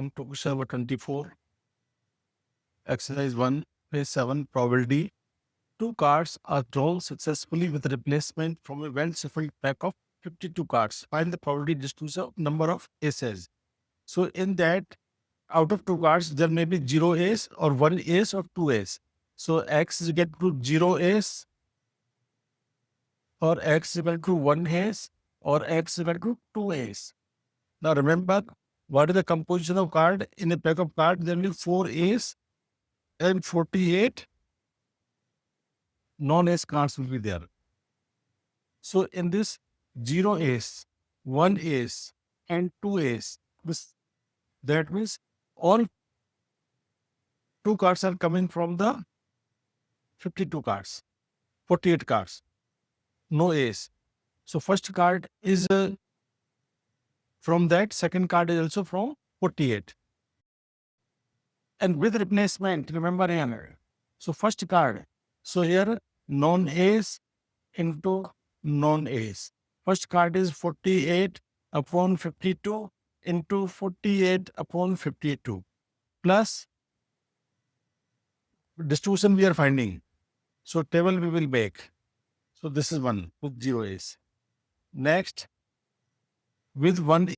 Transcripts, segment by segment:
Welcome to question number 24. Exercise 1, page 7, probability. Two cards are drawn successfully with replacement from a well-shuffled pack of 52 cards. Find the probability distribution of number of aces. So in that, out of two cards, there may be 0 ace or 1 ace or 2 ace. So x is equal to 0 ace or x is equal to 1 ace or x is equal to 2 ace. Now remember, what is the composition of card? In a pack of cards, there will be 4 ace and 48 non-ace cards will be there. So in this 0 ace, 1 ace and 2 ace, that means all two cards are coming from the 52 cards, 48 cards, no ace. So first card is from that, second card is also from 48. And with replacement, remember here. So first card, so here non-ace into non-ace. First card is 48 upon 52 into 48 upon 52 plus distribution we are finding. So table we will make. So this is 1 with 0 ace. Next, with 1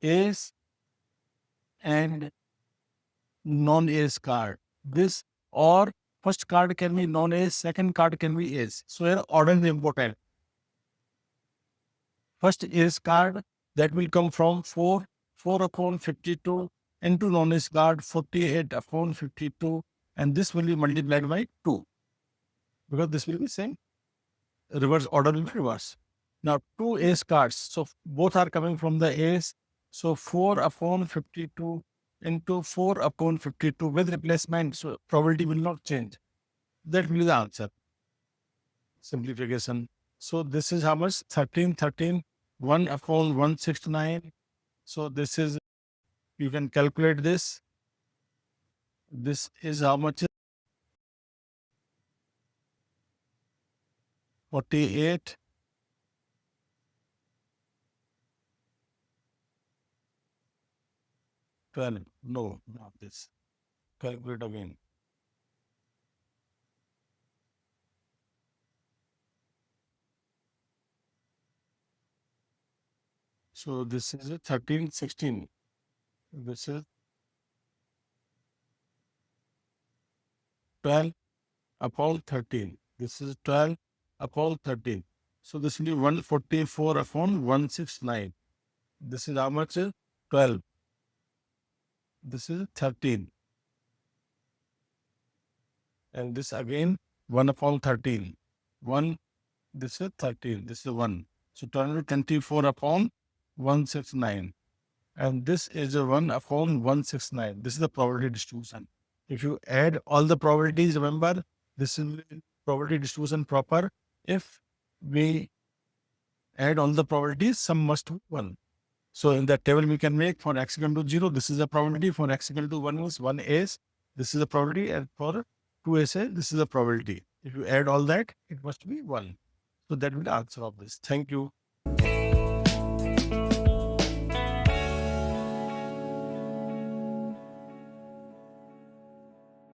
ace and non-ace card. This or first card can be non-ace, second card can be ace. So here order is important. First ace card, that will come from 4 upon 52 into non-ace card 48 upon 52, and this will be multiplied by 2 because this will be same. Reverse order will be reverse. Now 2 ace cards, so both are coming from the ace. So 4 upon 52 into 4 upon 52 with replacement. So probability will not change. That will be the answer. Simplification. So this is how much? 13, 1 upon 169. So this is, you can calculate this. This is how much? 48. No, not this. Calculate again. So this is a 13, 16. This is 12 upon 13. This is 12 upon 13. So this will be 144 upon 169. This is how much? 12. This is 13. And this again 1 upon 13. 1, this is 13. This is 1. So 24 upon 169. And this is a 1 upon 169. This is the probability distribution. If you add all the probabilities, remember, this is probability distribution proper. If we add all the probabilities, sum must be 1. So in that table, we can make for x equal to 0, this is the probability. For x equal to 1 is 1 ace, this is the probability. And for 2 ace, this is the probability. If you add all that, it must be 1. So that will be the answer of this. Thank you.